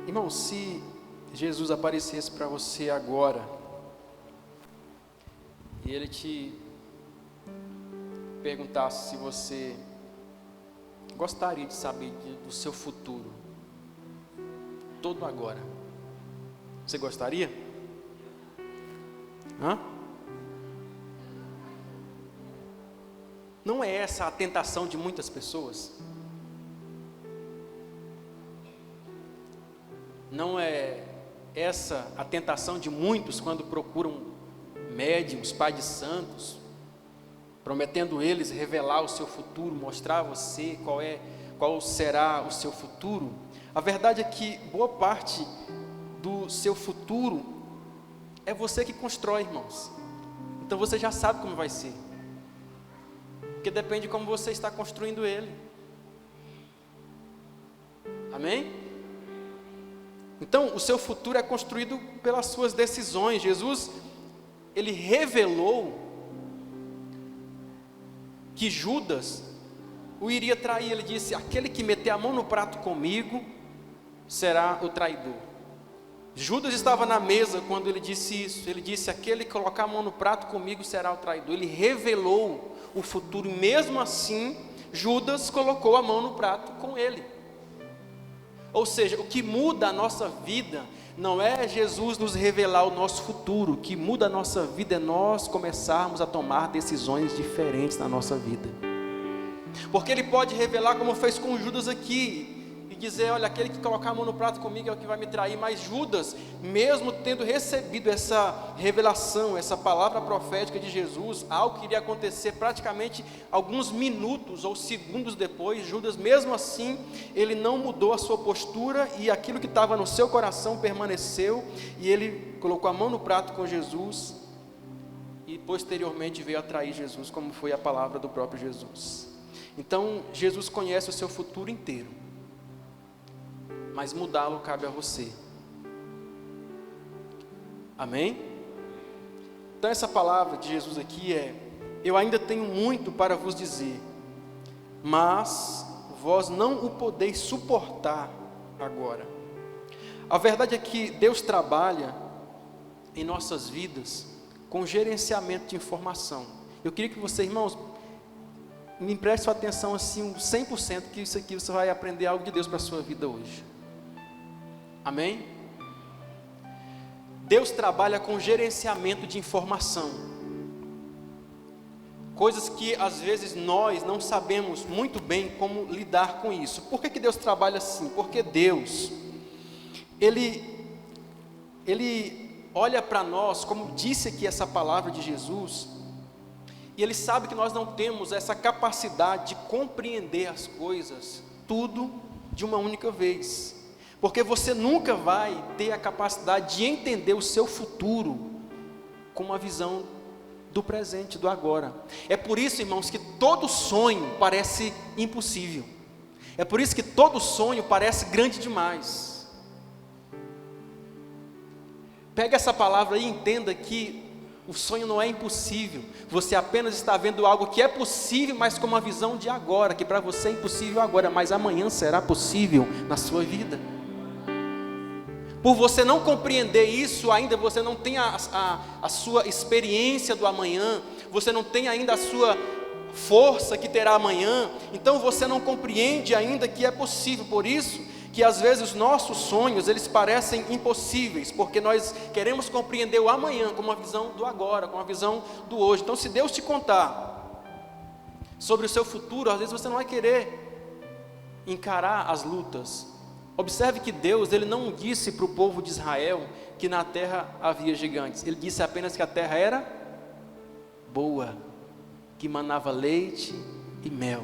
Irmão, se Jesus aparecesse para você agora e Ele te perguntasse se você gostaria de saber do seu futuro, todo agora, você gostaria? Não é essa a tentação de muitas pessoas? Não é essa a tentação de muitos quando procuram médiuns, pais de santos, prometendo eles revelar o seu futuro, mostrar a você qual será o seu futuro? A verdade é que boa parte do seu futuro é você que constrói, irmãos. Então você já sabe como vai ser, porque depende de como você está construindo ele. Amém? Então o seu futuro é construído pelas suas decisões. Jesus, Ele revelou que Judas o iria trair. Ele disse: aquele que meter a mão no prato comigo será o traidor. Judas estava na mesa quando ele disse isso. Ele disse: aquele que colocar a mão no prato comigo será o traidor. Ele revelou o futuro, e mesmo assim Judas colocou a mão no prato com ele. Ou seja, o que muda a nossa vida não é Jesus nos revelar o nosso futuro. O que muda a nossa vida é nós começarmos a tomar decisões diferentes na nossa vida. Porque Ele pode revelar, como fez com Judas aqui, e dizer: olha, aquele que colocar a mão no prato comigo é o que vai me trair. Mas Judas, mesmo tendo recebido essa revelação, essa palavra profética de Jesus, algo que iria acontecer praticamente alguns minutos ou segundos depois, Judas, mesmo assim, ele não mudou a sua postura, e aquilo que estava no seu coração permaneceu, e ele colocou a mão no prato com Jesus, e posteriormente veio a trair Jesus, como foi a palavra do próprio Jesus. Então, Jesus conhece o seu futuro inteiro, mas mudá-lo cabe a você. Amém? Então essa palavra de Jesus aqui é: eu ainda tenho muito para vos dizer, mas vós não o podeis suportar agora. A verdade é que Deus trabalha em nossas vidas com gerenciamento de informação. Eu queria que você, irmãos, me preste sua atenção assim, 100%, que isso aqui você vai aprender algo de Deus para a sua vida hoje. Amém? Deus trabalha com gerenciamento de informação, coisas que às vezes nós não sabemos muito bem como lidar com isso. Por que Deus trabalha assim? Porque Deus, Ele olha para nós, como disse aqui essa palavra de Jesus, e Ele sabe que nós não temos essa capacidade de compreender as coisas, tudo de uma única vez. Porque você nunca vai ter a capacidade de entender o seu futuro com uma visão do presente, do agora. É por isso, irmãos, que todo sonho parece impossível. É por isso que todo sonho parece grande demais. Pega essa palavra e entenda que o sonho não é impossível. Você apenas está vendo algo que é possível, mas com uma visão de agora, que para você é impossível agora, mas amanhã será possível na sua vida. Por você não compreender isso ainda, você não tem a sua experiência do amanhã, você não tem ainda a sua força que terá amanhã, então você não compreende ainda que é possível. Por isso que às vezes os nossos sonhos, eles parecem impossíveis, porque nós queremos compreender o amanhã com uma visão do agora, com uma visão do hoje. Então, se Deus te contar sobre o seu futuro, às vezes você não vai querer encarar as lutas. Observe que Deus, Ele não disse para o povo de Israel que na terra havia gigantes. Ele disse apenas que a terra era boa, que manava leite e mel.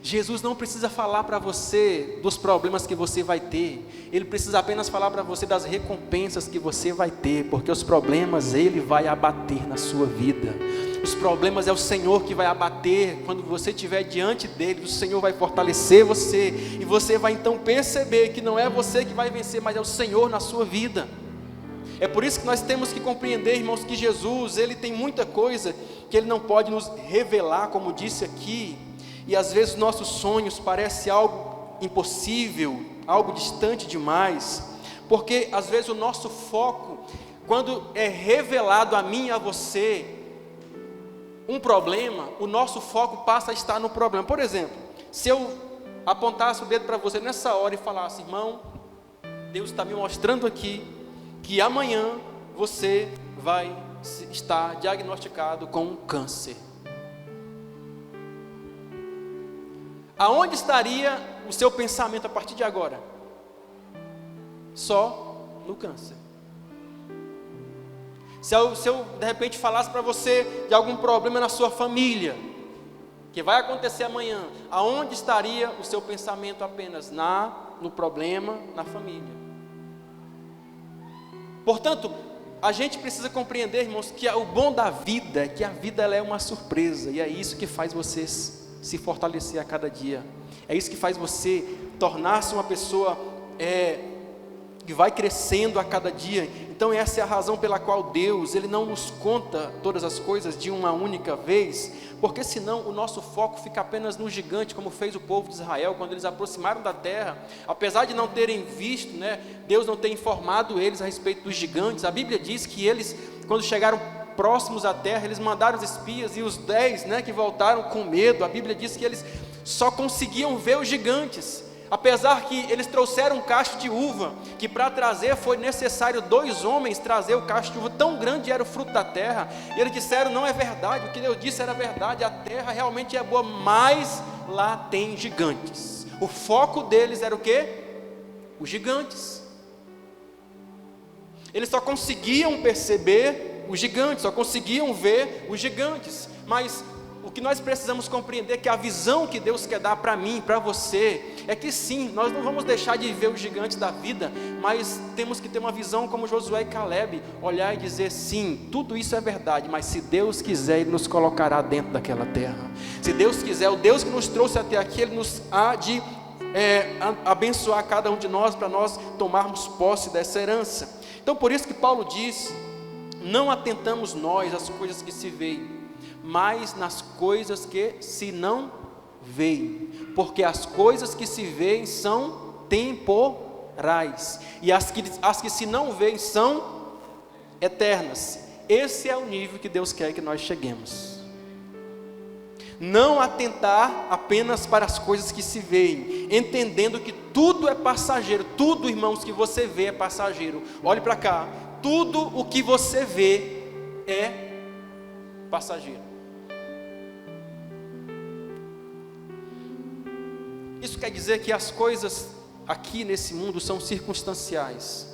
Jesus não precisa falar para você dos problemas que você vai ter. Ele precisa apenas falar para você das recompensas que você vai ter, porque os problemas Ele vai abater na sua vida. Os problemas é o Senhor que vai abater. Quando você estiver diante dele, o Senhor vai fortalecer você, e você vai então perceber que não é você que vai vencer, mas é o Senhor na sua vida. É por isso que nós temos que compreender, irmãos, que Jesus, Ele tem muita coisa que Ele não pode nos revelar, como disse aqui, e às vezes nossos sonhos parecem algo impossível, algo distante demais, porque às vezes o nosso foco, quando é revelado a mim e a você um problema, o nosso foco passa a estar no problema. Por exemplo, se eu apontasse o dedo para você nessa hora e falasse: irmão, Deus está me mostrando aqui que amanhã você vai estar diagnosticado com um câncer. Aonde estaria o seu pensamento a partir de agora? Só no câncer. Se eu de repente falasse para você de algum problema na sua família, que vai acontecer amanhã, aonde estaria o seu pensamento apenas? No problema, na família. Portanto, a gente precisa compreender, irmãos, que o bom da vida é que a vida ela é uma surpresa, e é isso que faz você se fortalecer a cada dia. É isso que faz você tornar-se uma pessoa que vai crescendo a cada dia. Então essa é a razão pela qual Deus, Ele não nos conta todas as coisas de uma única vez, porque senão o nosso foco fica apenas no gigante, como fez o povo de Israel, quando eles aproximaram da terra, apesar de não terem visto, Deus não ter informado eles a respeito dos gigantes. A Bíblia diz que eles, quando chegaram próximos à terra, eles mandaram os espias, e os 10 que voltaram com medo, a Bíblia diz que eles só conseguiam ver os gigantes, apesar que eles trouxeram um cacho de uva, que para trazer foi necessário 2 homens trazer o cacho de uva, tão grande era o fruto da terra, e eles disseram: não é verdade, o que Deus disse era verdade, a terra realmente é boa, mas lá tem gigantes. O foco deles era o quê? Os gigantes. Eles só conseguiam perceber os gigantes, só conseguiam ver os gigantes, mas o que nós precisamos compreender é que a visão que Deus quer dar para mim, para você, é que sim, nós não vamos deixar de ver os gigantes da vida, mas temos que ter uma visão como Josué e Caleb, olhar e dizer: sim, tudo isso é verdade, mas se Deus quiser, Ele nos colocará dentro daquela terra. Se Deus quiser, o Deus que nos trouxe até aqui, Ele nos há de abençoar cada um de nós, para nós tomarmos posse dessa herança. Então por isso que Paulo diz: não atentamos nós às coisas que se veem, mas nas coisas que se não veem, porque as coisas que se veem são temporais, e as que se não veem são eternas. Esse é o nível que Deus quer que nós cheguemos. Não atentar apenas para as coisas que se veem, entendendo que tudo é passageiro. Tudo, irmãos, que você vê é passageiro. Olhe para cá, tudo o que você vê é passageiro. Isso quer dizer que as coisas aqui nesse mundo são circunstanciais.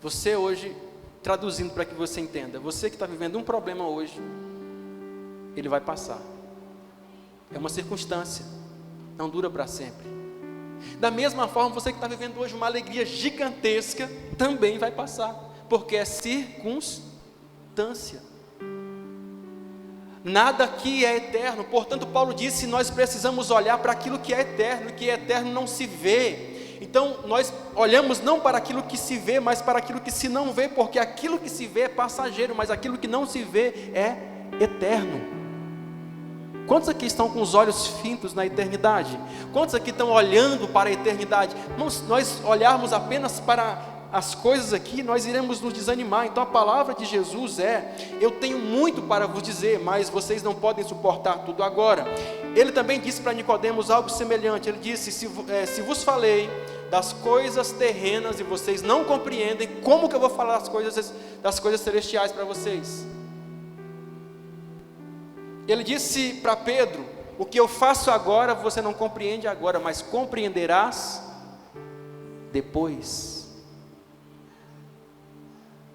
Você hoje, traduzindo para que você entenda, você que está vivendo um problema hoje, ele vai passar. É uma circunstância, não dura para sempre. Da mesma forma, você que está vivendo hoje uma alegria gigantesca, também vai passar, porque é circunstância. Nada aqui é eterno. Portanto, Paulo disse: nós precisamos olhar para aquilo que é eterno, e que é eterno não se vê. Então nós olhamos não para aquilo que se vê, mas para aquilo que se não vê, porque aquilo que se vê é passageiro, mas aquilo que não se vê é eterno. Quantos aqui estão com os olhos fintos na eternidade? Quantos aqui estão olhando para a eternidade? Nós olharmos apenas para as coisas aqui, nós iremos nos desanimar. Então a palavra de Jesus eu tenho muito para vos dizer, mas vocês não podem suportar tudo agora. Ele também disse para Nicodemos algo semelhante. Ele disse: se vos falei das coisas terrenas e vocês não compreendem, como que eu vou falar das coisas celestiais para vocês? Ele disse para Pedro: o que eu faço agora você não compreende agora, mas compreenderás depois.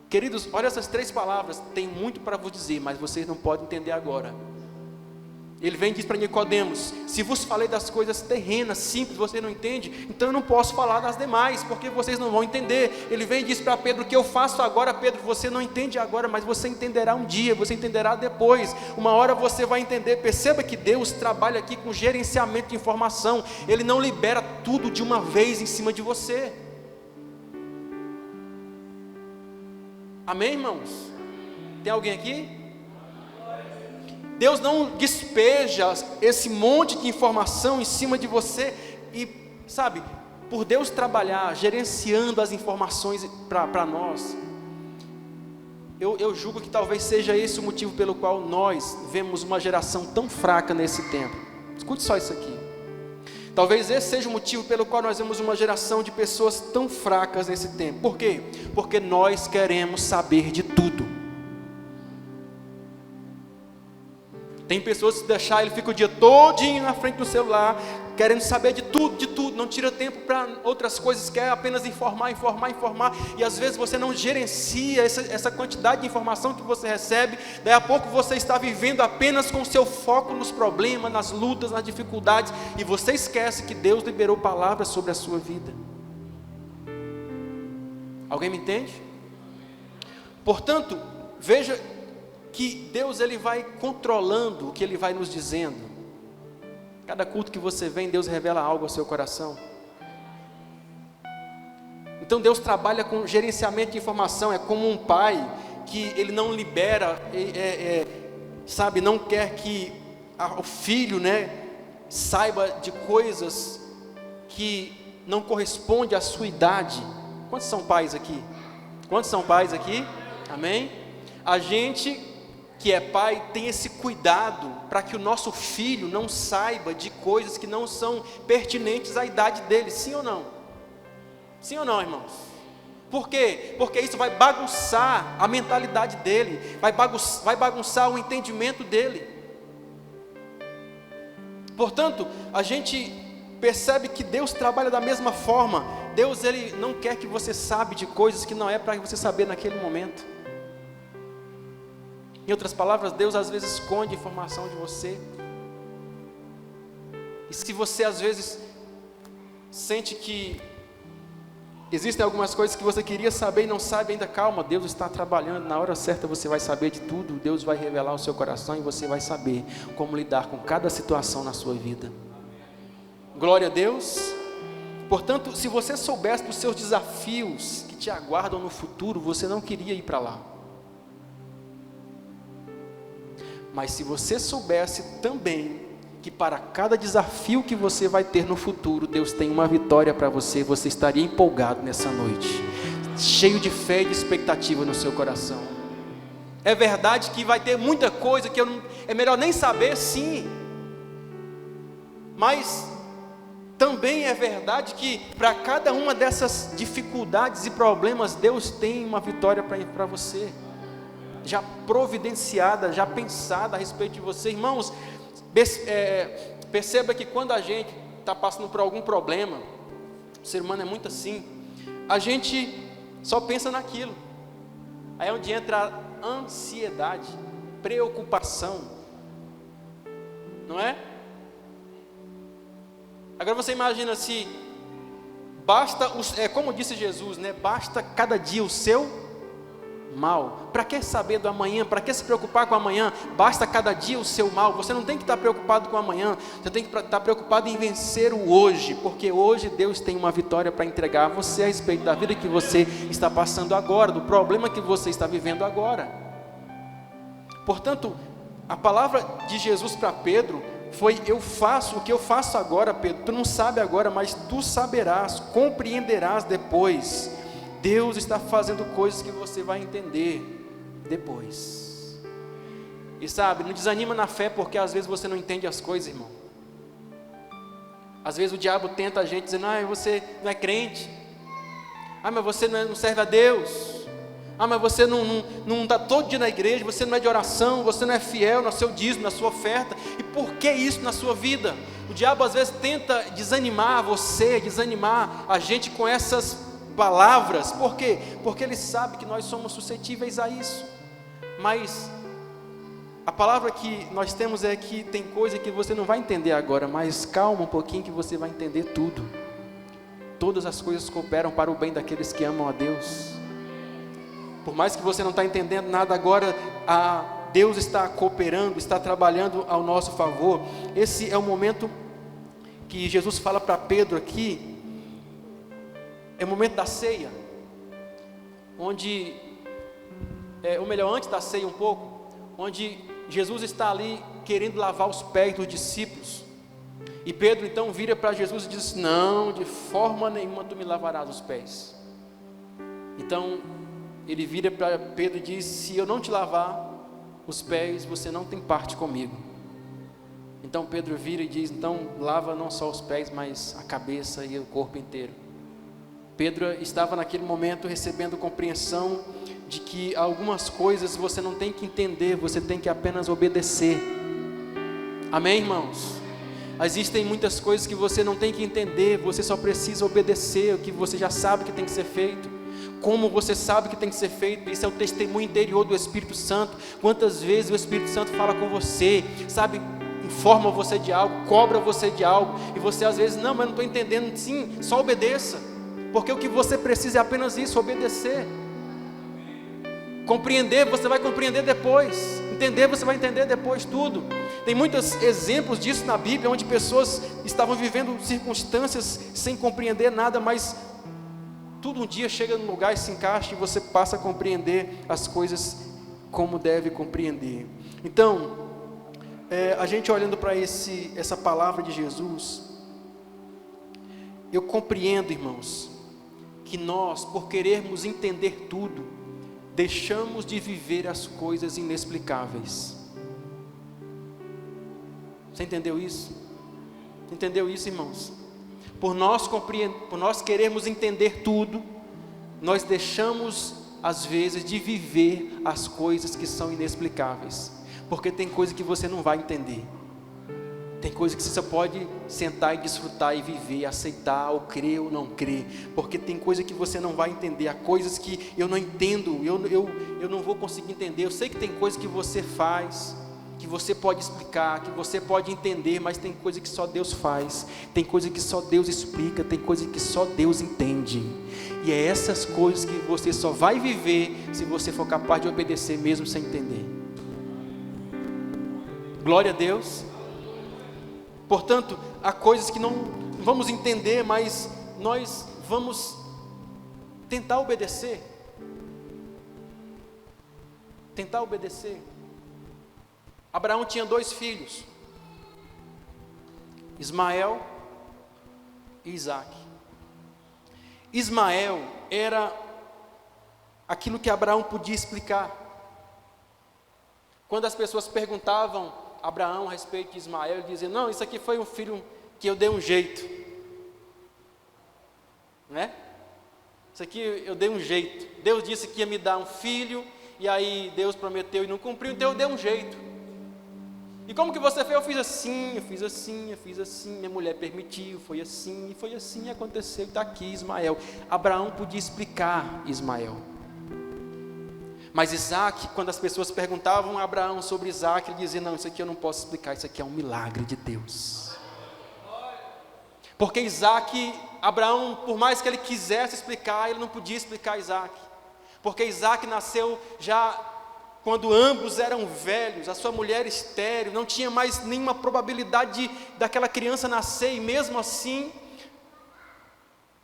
Queridos, olha essas 3 palavras, tem muito para vos dizer, mas vocês não podem entender agora. Ele vem e diz para Nicodemos: se vos falei das coisas terrenas, simples, você não entende, então eu não posso falar das demais, porque vocês não vão entender. Ele vem e diz para Pedro: o que eu faço agora, Pedro, você não entende agora, mas você entenderá um dia, você entenderá depois, uma hora você vai entender. Perceba que Deus trabalha aqui com gerenciamento de informação, Ele não libera tudo de uma vez em cima de você. Amém, irmãos? Tem alguém aqui? Deus não despeja esse monte de informação em cima de você e sabe, por Deus trabalhar, gerenciando as informações para nós, eu julgo que talvez seja esse o motivo pelo qual nós vemos uma geração tão fraca nesse tempo. Escute só isso aqui. Talvez esse seja o motivo pelo qual nós vemos uma geração de pessoas tão fracas nesse tempo. Por quê? Porque nós queremos saber de tudo. Tem pessoas que se deixar, ele fica o dia todinho na frente do celular, querendo saber de tudo, não tira tempo para outras coisas, quer apenas informar, e às vezes você não gerencia essa quantidade de informação que você recebe. Daí a pouco você está vivendo apenas com o seu foco nos problemas, nas lutas, nas dificuldades, e você esquece que Deus liberou palavras sobre a sua vida. Alguém me entende? Portanto, veja que Deus, ele vai controlando o que ele vai nos dizendo. Cada culto que você vem, Deus revela algo ao seu coração. Então Deus trabalha com gerenciamento de informação. É como um pai que ele não libera, sabe, não quer que o filho, saiba de coisas que não correspondem à sua idade. Quantos são pais aqui? Quantos são pais aqui? Amém? A gente que é pai tem esse cuidado para que o nosso filho não saiba de coisas que não são pertinentes à idade dele. Sim ou não? Sim ou não, irmãos? Por quê? Porque isso vai bagunçar a mentalidade dele, vai bagunçar o entendimento dele. Portanto, a gente percebe que Deus trabalha da mesma forma. Deus, ele não quer que você saiba de coisas que não é para você saber naquele momento. Em outras palavras, Deus às vezes esconde informação de você. E se você às vezes sente que existem algumas coisas que você queria saber e não sabe ainda, calma, Deus está trabalhando, na hora certa você vai saber de tudo. Deus vai revelar o seu coração e você vai saber como lidar com cada situação na sua vida. Glória a Deus. Portanto, se você soubesse dos seus desafios que te aguardam no futuro, você não queria ir para lá. Mas se você soubesse também que para cada desafio que você vai ter no futuro, Deus tem uma vitória para você, você estaria empolgado nessa noite, cheio de fé e de expectativa no seu coração. É verdade que vai ter muita coisa que é melhor nem saber, sim. Mas também é verdade que para cada uma dessas dificuldades e problemas, Deus tem uma vitória para você, já providenciada, já pensada a respeito de você. Irmãos, perceba que quando a gente está passando por algum problema, o ser humano é muito assim, a gente só pensa naquilo. Aí é onde entra a ansiedade, preocupação, não é? Agora você imagina se basta, como disse Jesus, basta cada dia o seu mal. Para que saber do amanhã? Para que se preocupar com o amanhã? Basta cada dia o seu mal. Você não tem que estar preocupado com o amanhã, você tem que estar preocupado em vencer o hoje, porque hoje Deus tem uma vitória para entregar a você a respeito da vida que você está passando agora, do problema que você está vivendo agora. Portanto, a palavra de Jesus para Pedro foi: eu faço o que eu faço agora, Pedro, tu não sabe agora, mas tu saberás, compreenderás depois. Deus está fazendo coisas que você vai entender depois. E sabe, não desanima na fé, porque às vezes você não entende as coisas, irmão. Às vezes o diabo tenta a gente dizendo: você não é crente, mas você não serve a Deus, mas você não está todo dia na igreja, você não é de oração, você não é fiel no seu dízimo, na sua oferta. E por que isso na sua vida? O diabo às vezes tenta desanimar você, desanimar a gente com essas palavras. Por quê? Porque ele sabe que nós somos suscetíveis a isso. Mas a palavra que nós temos é que tem coisa que você não vai entender agora, mas calma um pouquinho que você vai entender tudo. Todas as coisas cooperam para o bem daqueles que amam a Deus. Por mais que você não está entendendo nada agora, Deus está cooperando, está trabalhando ao nosso favor. Esse é o momento que Jesus fala para Pedro aqui. É o momento da ceia, onde, ou melhor, antes da ceia um pouco, onde Jesus está ali querendo lavar os pés dos discípulos. E Pedro então vira para Jesus e diz: não, de forma nenhuma tu me lavarás os pés. Então ele vira para Pedro e diz: se eu não te lavar os pés, você não tem parte comigo. Então Pedro vira e diz: então lava não só os pés, mas a cabeça e o corpo inteiro. Pedro estava naquele momento recebendo compreensão de que algumas coisas você não tem que entender, você tem que apenas obedecer. Amém, irmãos? Existem muitas coisas que você não tem que entender, você só precisa obedecer o que você já sabe que tem que ser feito. Como você sabe que tem que ser feito? Isso é o testemunho interior do Espírito Santo. Quantas vezes o Espírito Santo fala com você, sabe, informa você de algo, cobra você de algo, e você às vezes, não, mas não estou entendendo. Sim, só obedeça, porque o que você precisa é apenas isso, obedecer. Compreender, você vai compreender depois. Entender, você vai entender depois tudo. Tem muitos exemplos disso na Bíblia, onde pessoas estavam vivendo circunstâncias sem compreender nada, mas tudo um dia chega num lugar e se encaixa, e você passa a compreender as coisas como deve compreender. Então, a gente olhando para essa palavra de Jesus, eu compreendo, irmãos, que nós, por querermos entender tudo, deixamos de viver as coisas inexplicáveis. Você entendeu isso? Entendeu isso, irmãos? Por nós querermos entender tudo, nós deixamos às vezes de viver as coisas que são inexplicáveis, porque tem coisa que você não vai entender, tem coisa que você só pode sentar e desfrutar e viver, aceitar ou crer ou não crer, porque tem coisa que você não vai entender. Há coisas que eu não entendo, eu não vou conseguir entender. Eu sei que tem coisa que você faz, que você pode explicar, que você pode entender, mas tem coisa que só Deus faz, tem coisa que só Deus explica, tem coisa que só Deus entende, e é essas coisas que você só vai viver se você for capaz de obedecer mesmo sem entender. Glória a Deus. Portanto, há coisas que não vamos entender, mas nós vamos tentar obedecer. Tentar obedecer. Abraão tinha 2 filhos, Ismael e Isaque. Ismael era aquilo que Abraão podia explicar. Quando as pessoas perguntavam a Abraão a respeito de Ismael, ele dizia: não, isso aqui foi um filho que eu dei um jeito, né? Isso aqui eu dei um jeito. Deus disse que ia me dar um filho, e aí Deus prometeu e não cumpriu, então eu dei um jeito. E como que você fez? Eu fiz assim, eu fiz assim, eu fiz assim, minha mulher permitiu, foi assim, e aconteceu, está aqui Ismael. Abraão podia explicar Ismael. Mas Isaque, quando as pessoas perguntavam a Abraão sobre Isaque, ele dizia: não, isso aqui eu não posso explicar, isso aqui é um milagre de Deus. Porque Isaque, Abraão, por mais que ele quisesse explicar, ele não podia explicar Isaque. Porque Isaque nasceu já quando ambos eram velhos, a sua mulher estéril, não tinha mais nenhuma probabilidade daquela criança nascer, e mesmo assim,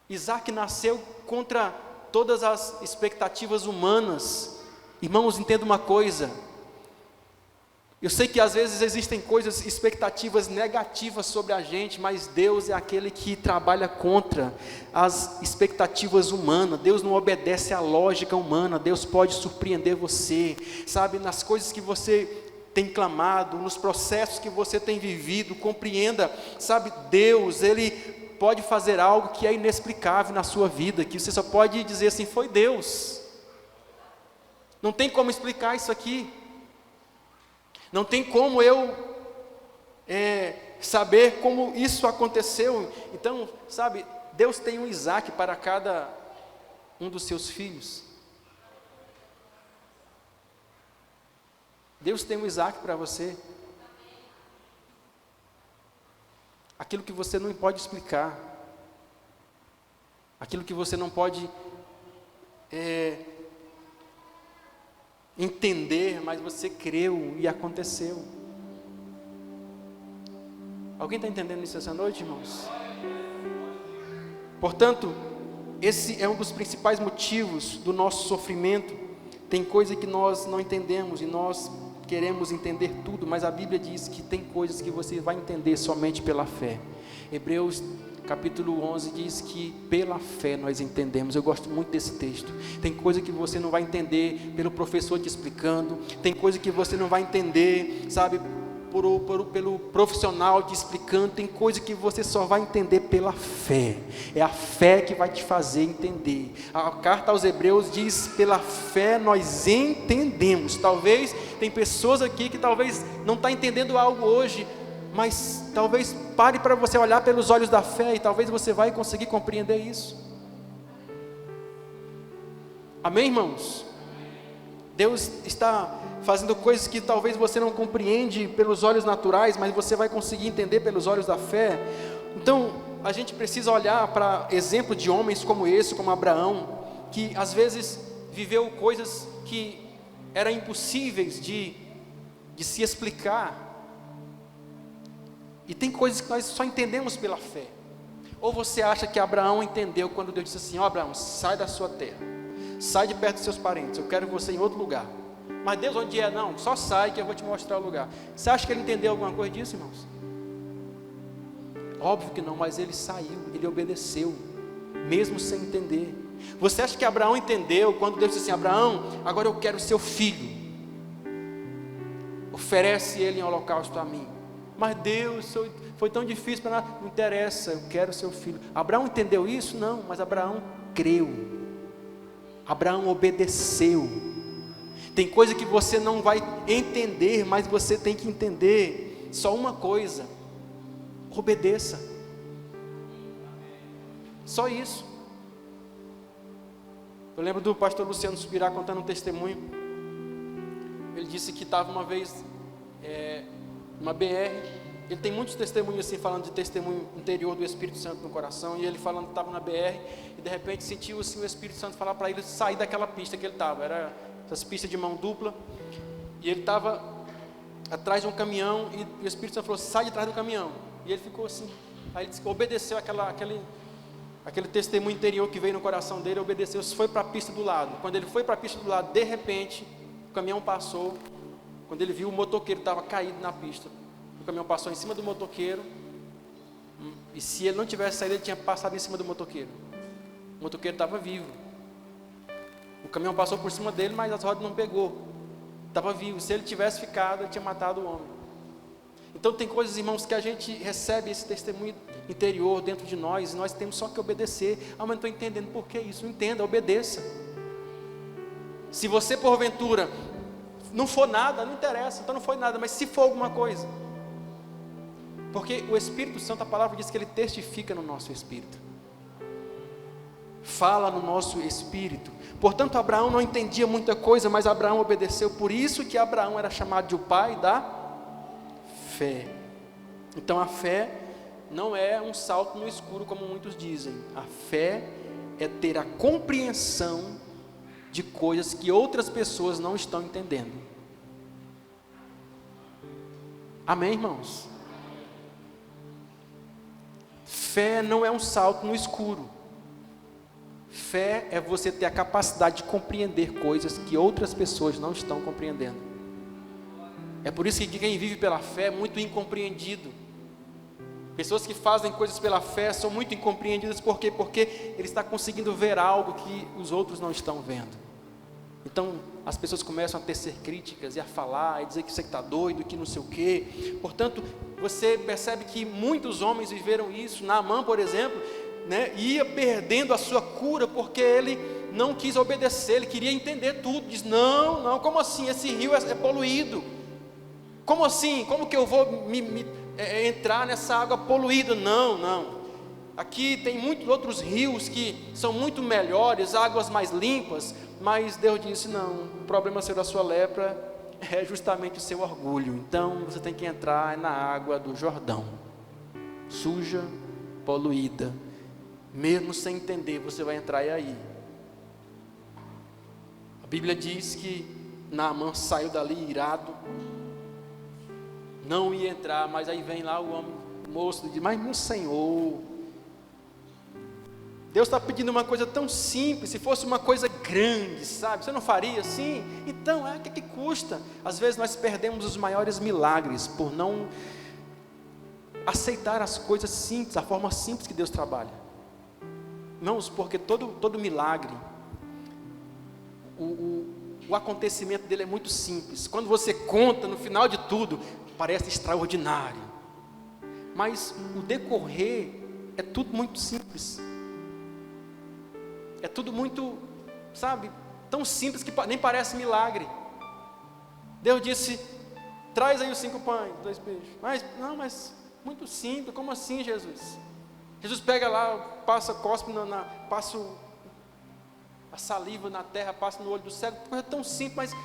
Isaque nasceu contra todas as expectativas humanas. Irmãos, entenda uma coisa, eu sei que às vezes existem coisas, expectativas negativas sobre a gente, mas Deus é aquele que trabalha contra as expectativas humanas. Deus não obedece à lógica humana. Deus pode surpreender você, sabe, nas coisas que você tem clamado, nos processos que você tem vivido. Compreenda, sabe, Deus, Ele pode fazer algo que é inexplicável na sua vida, que você só pode dizer assim: foi Deus. Não tem como explicar isso aqui. Não tem como eu saber como isso aconteceu. Então, sabe, Deus tem um Isaque para cada um dos seus filhos. Deus tem um Isaque para você. Aquilo que você não pode explicar, aquilo que você não pode entender, mas você creu e aconteceu. Alguém está entendendo isso essa noite, irmãos? Portanto, esse é um dos principais motivos do nosso sofrimento. Tem coisa que nós não entendemos e nós queremos entender tudo, mas a Bíblia diz que tem coisas que você vai entender somente pela fé. Hebreus capítulo 11 diz que pela fé nós entendemos. Eu gosto muito desse texto. Tem coisa que você não vai entender pelo professor te explicando, tem coisa que você não vai entender, sabe, pelo profissional te explicando, tem coisa que você só vai entender pela fé. É a fé que vai te fazer entender. A carta aos Hebreus diz: pela fé nós entendemos. Talvez tem pessoas aqui que talvez não está entendendo algo hoje, mas talvez pare para você olhar pelos olhos da fé e talvez você vai conseguir compreender isso. Amém, irmãos? Deus está fazendo coisas que talvez você não compreende pelos olhos naturais, mas você vai conseguir entender pelos olhos da fé. Então, a gente precisa olhar para exemplo de homens como esse, como Abraão, que às vezes viveu coisas que eram impossíveis de se explicar. E tem coisas que nós só entendemos pela fé. Ou você acha que Abraão entendeu quando Deus disse assim: ó Abraão, sai da sua terra, sai de perto dos seus parentes, eu quero você em outro lugar. Mas Deus, onde é? Não, só sai que eu vou te mostrar o lugar. Você acha que ele entendeu alguma coisa disso, irmãos? Óbvio que não, mas ele saiu, ele obedeceu, mesmo sem entender. Você acha que Abraão entendeu quando Deus disse assim: Abraão, agora eu quero seu filho, oferece ele em holocausto a mim. Mas Deus, foi tão difícil para nada. Não interessa, eu quero seu filho. Abraão entendeu isso? Não, mas Abraão creu, Abraão obedeceu. Tem coisa que você não vai entender, mas você tem que entender só uma coisa: obedeça. Só isso. Eu lembro do pastor Luciano Subirá contando um testemunho. Ele disse que estava uma vez uma BR. Ele tem muitos testemunhos assim, falando de testemunho interior do Espírito Santo no coração. E ele falando que estava na BR e de repente sentiu assim, o Espírito Santo falar para ele sair daquela pista que ele estava. Era essas pistas de mão dupla. E ele estava atrás de um caminhão e o Espírito Santo falou: sai de trás do caminhão. E ele ficou assim. Aí ele disse que obedeceu aquele testemunho interior que veio no coração dele, obedeceu, foi para a pista do lado. Quando ele foi para a pista do lado, de repente, o caminhão passou. Quando ele viu, o motoqueiro estava caído na pista. O caminhão passou em cima do motoqueiro. E se ele não tivesse saído, ele tinha passado em cima do motoqueiro. O motoqueiro estava vivo. O caminhão passou por cima dele, mas as rodas não pegou. Estava vivo. Se ele tivesse ficado, ele tinha matado o homem. Então tem coisas, irmãos, que a gente recebe esse testemunho interior dentro de nós, e nós temos só que obedecer. Ah, mas não estou entendendo por que isso. Entenda, obedeça. Se você porventura não for nada, não interessa, então não foi nada, mas se for alguma coisa, porque o Espírito Santo, a palavra diz que ele testifica no nosso espírito, fala no nosso espírito. Portanto, Abraão não entendia muita coisa, mas Abraão obedeceu. Por isso que Abraão era chamado de o pai da fé. Então a fé não é um salto no escuro, como muitos dizem. A fé é ter a compreensão de coisas que outras pessoas não estão entendendo. Amém, irmãos? Fé não é um salto no escuro. Fé é você ter a capacidade de compreender coisas que outras pessoas não estão compreendendo. É por isso que quem vive pela fé é muito incompreendido. Pessoas que fazem coisas pela fé são muito incompreendidas. Por quê? Porque ele está conseguindo ver algo que os outros não estão vendo. Então as pessoas começam a tecer críticas e a falar, e dizer que você está doido, que não sei o quê. Portanto, você percebe que muitos homens viveram isso. Naamã, por exemplo, ia perdendo a sua cura porque ele não quis obedecer, ele queria entender tudo. Diz: não, como assim? Esse rio é poluído. Como assim? Como que eu vou entrar nessa água poluída? Não. Aqui tem muitos outros rios que são muito melhores, águas mais limpas. Mas Deus disse: não, o problema seu da sua lepra é justamente o seu orgulho. Então você tem que entrar na água do Jordão, suja, poluída. Mesmo sem entender, você vai entrar aí. A Bíblia diz que Naamã saiu dali irado, não ia entrar, mas aí vem lá o moço e diz: mas meu Senhor, Deus está pedindo uma coisa tão simples. Se fosse uma coisa grande, sabe, você não faria assim? Então, o que custa? Às vezes nós perdemos os maiores milagres por não aceitar as coisas simples, a forma simples que Deus trabalha. Irmãos, porque todo milagre, o acontecimento dele é muito simples. Quando você conta, no final de tudo, parece extraordinário, mas o decorrer é tudo muito simples. É tudo muito, sabe, tão simples que nem parece milagre. Deus disse: traz aí os 5 pães, 2 peixes. Mas muito simples. Como assim, Jesus? Jesus pega lá, passa, cospe, passa a saliva na terra, passa no olho do cego. Coisa tão simples, mas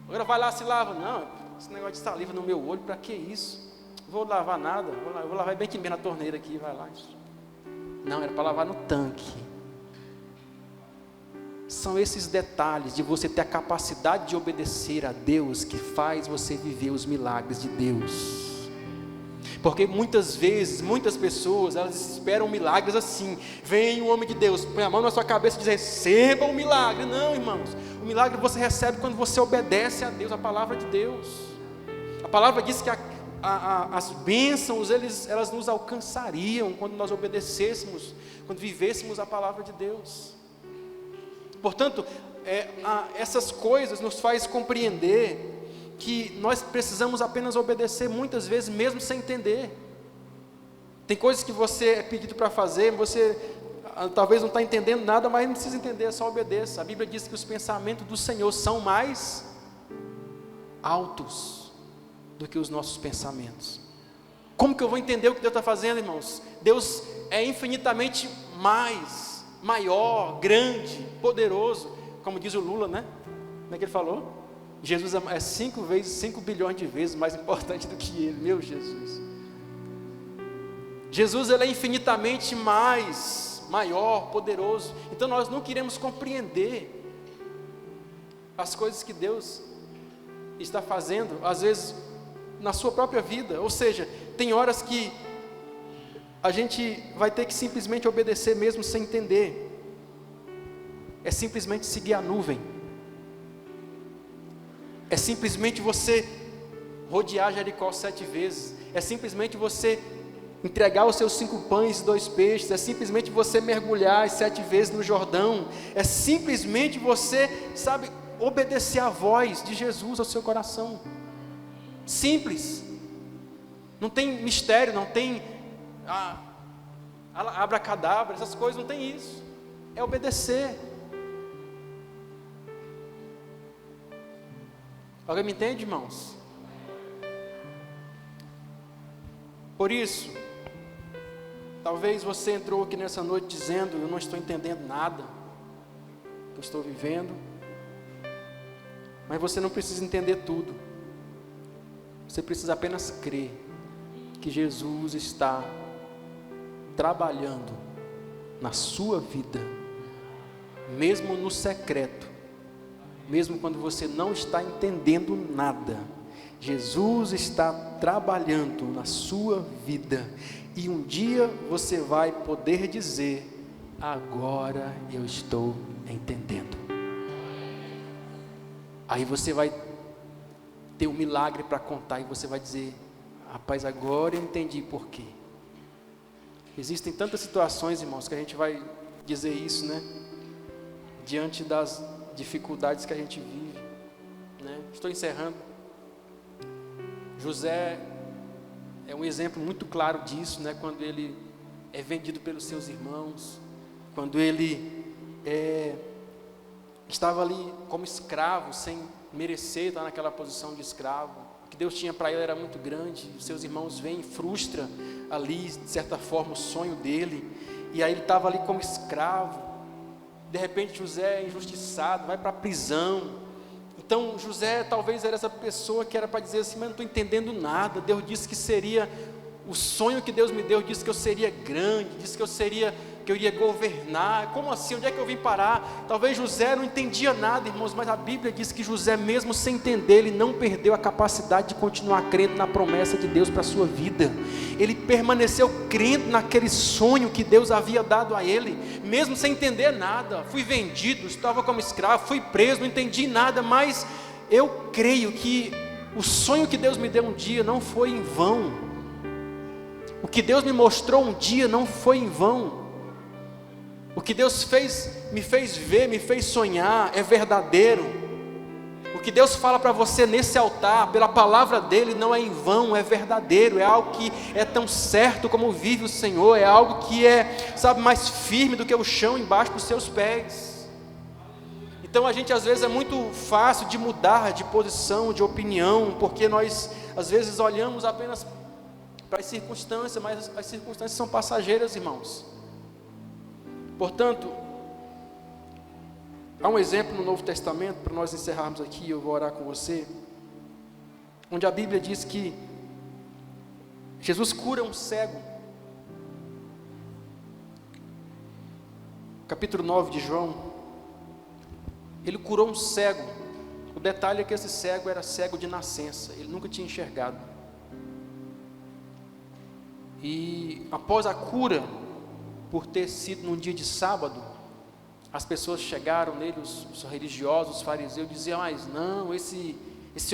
agora vai lá, se lava. Não, esse negócio de saliva no meu olho, para que isso? Não vou lavar nada, vou lavar bem que bem na torneira aqui, vai lá. Não, era para lavar no tanque. São esses detalhes de você ter a capacidade de obedecer a Deus que faz você viver os milagres de Deus. Porque muitas vezes, muitas pessoas, elas esperam milagres assim. Vem o homem de Deus, põe a mão na sua cabeça e diz: receba o milagre. Não, irmãos, o milagre você recebe quando você obedece a Deus, a palavra de Deus. A palavra diz que as bênçãos, elas nos alcançariam quando nós obedecêssemos, quando vivêssemos a palavra de Deus. Portanto, essas coisas nos faz compreender que nós precisamos apenas obedecer, muitas vezes mesmo sem entender. Tem coisas que você é pedido para fazer, você talvez não está entendendo nada, mas não precisa entender, só obedeça. A Bíblia diz que os pensamentos do Senhor são mais altos do que os nossos pensamentos. Como que eu vou entender o que Deus está fazendo, irmãos? Deus é infinitamente maior, grande, poderoso, como diz o Lula, né? Como é que ele falou? Jesus é 5 bilhões de vezes mais importante do que ele. Meu Jesus. Jesus, ele é infinitamente maior, poderoso. Então nós não queremos compreender as coisas que Deus está fazendo, às vezes na sua própria vida. Ou seja, tem horas que a gente vai ter que simplesmente obedecer mesmo sem entender. É simplesmente seguir a nuvem. É simplesmente você rodear Jericó 7 vezes. É simplesmente você entregar os seus 5 pães e 2 peixes. É simplesmente você mergulhar as 7 vezes no Jordão. É simplesmente você, sabe, obedecer a voz de Jesus ao seu coração. Simples. Não tem mistério, não tem abracadabra, essas coisas, não tem isso. É obedecer. Alguém me entende, irmãos? Por isso, talvez você entrou aqui nessa noite dizendo: eu não estou entendendo nada que eu estou vivendo. Mas você não precisa entender tudo. Você precisa apenas crer que Jesus está trabalhando na sua vida, mesmo no secreto. Mesmo quando você não está entendendo nada, Jesus está trabalhando na sua vida, e um dia você vai poder dizer: agora eu estou entendendo. Aí você vai ter um milagre para contar, e você vai dizer: rapaz, agora eu entendi por quê. Existem tantas situações, irmãos, que a gente vai dizer isso, né? Diante das dificuldades que a gente vive, né? Estou encerrando. José é um exemplo muito claro disso, né? Quando ele é vendido pelos seus irmãos, quando ele estava ali como escravo, sem merecer estar naquela posição de escravo. O que Deus tinha para ele era muito grande. Os seus irmãos vêm e frustra ali, de certa forma, o sonho dele. E aí ele estava ali como escravo. De repente José é injustiçado, vai para a prisão. Então José talvez era essa pessoa que era para dizer assim: mas não estou entendendo nada. Deus disse que seria, o sonho que Deus me deu disse que eu seria grande, disse que que eu iria governar. Como assim? Onde é que eu vim parar? Talvez José não entendia nada, irmãos, mas a Bíblia diz que José, mesmo sem entender, ele não perdeu a capacidade de continuar crendo na promessa de Deus para a sua vida. Ele permaneceu crendo naquele sonho que Deus havia dado a ele, mesmo sem entender nada. Fui vendido, estava como escravo, fui preso, não entendi nada, mas eu creio que o sonho que Deus me deu um dia não foi em vão. O que Deus me mostrou um dia não foi em vão. O que Deus me fez ver, me fez sonhar, é verdadeiro. O que Deus fala para você nesse altar, pela palavra dele, não é em vão, é verdadeiro. É algo que é tão certo como vive o Senhor. É algo que é, mais firme do que o chão embaixo dos seus pés. Então a gente às vezes é muito fácil de mudar de posição, de opinião, porque nós às vezes olhamos apenas para as circunstâncias, mas as circunstâncias são passageiras, irmãos. Portanto, há um exemplo no Novo Testamento, para nós encerrarmos aqui, eu vou orar com você, onde a Bíblia diz que Jesus cura um cego. Capítulo 9 de João, ele curou um cego. O detalhe é que esse cego era cego de nascença, ele nunca tinha enxergado. E após a cura, por ter sido num dia de sábado, as pessoas chegaram nele, os religiosos, os fariseus, diziam: mas não, esse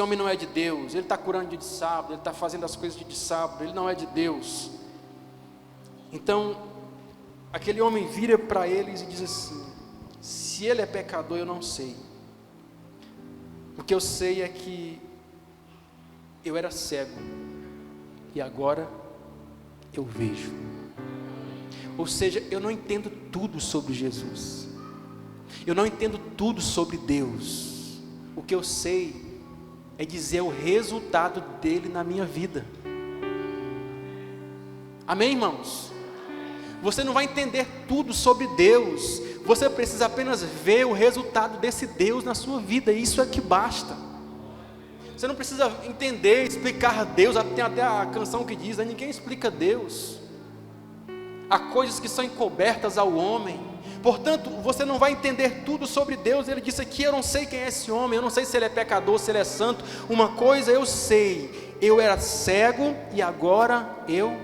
homem não é de Deus, ele está curando dia de sábado, ele está fazendo as coisas dia de sábado, ele não é de Deus. Então, aquele homem vira para eles e diz assim: se ele é pecador, eu não sei. O que eu sei é que eu era cego, e agora eu vejo. Ou seja, eu não entendo tudo sobre Jesus, eu não entendo tudo sobre Deus. O que eu sei é dizer o resultado dele na minha vida. Amém, irmãos? Você não vai entender tudo sobre Deus, você precisa apenas ver o resultado desse Deus na sua vida, e isso é que basta. Você não precisa entender, explicar Deus. Tem até a canção que diz: ninguém explica Deus. Há coisas que são encobertas ao homem. Portanto, você não vai entender tudo sobre Deus. Ele disse aqui: eu não sei quem é esse homem, eu não sei se ele é pecador, se ele é santo. Uma coisa eu sei: eu era cego e agora eu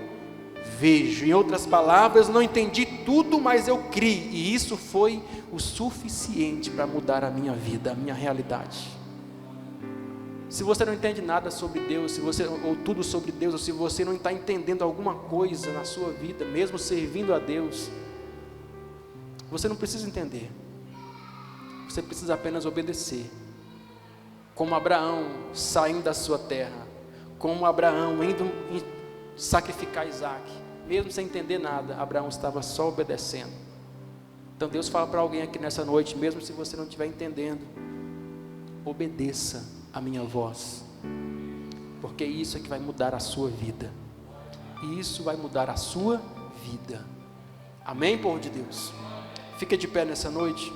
vejo. Em outras palavras, não entendi tudo, mas eu criei, e isso foi o suficiente para mudar a minha vida, a minha realidade. Se você não entende nada sobre Deus, ou tudo sobre Deus, ou se você não está entendendo alguma coisa na sua vida, mesmo servindo a Deus, você não precisa entender, você precisa apenas obedecer. Como Abraão saindo da sua terra, como Abraão indo sacrificar Isaac, mesmo sem entender nada, Abraão estava só obedecendo. Então Deus fala para alguém aqui nessa noite, mesmo se você não estiver entendendo: obedeça a minha voz, porque isso é que vai mudar a sua vida, e isso vai mudar a sua vida. Amém, povo de Deus? Fica de pé nessa noite.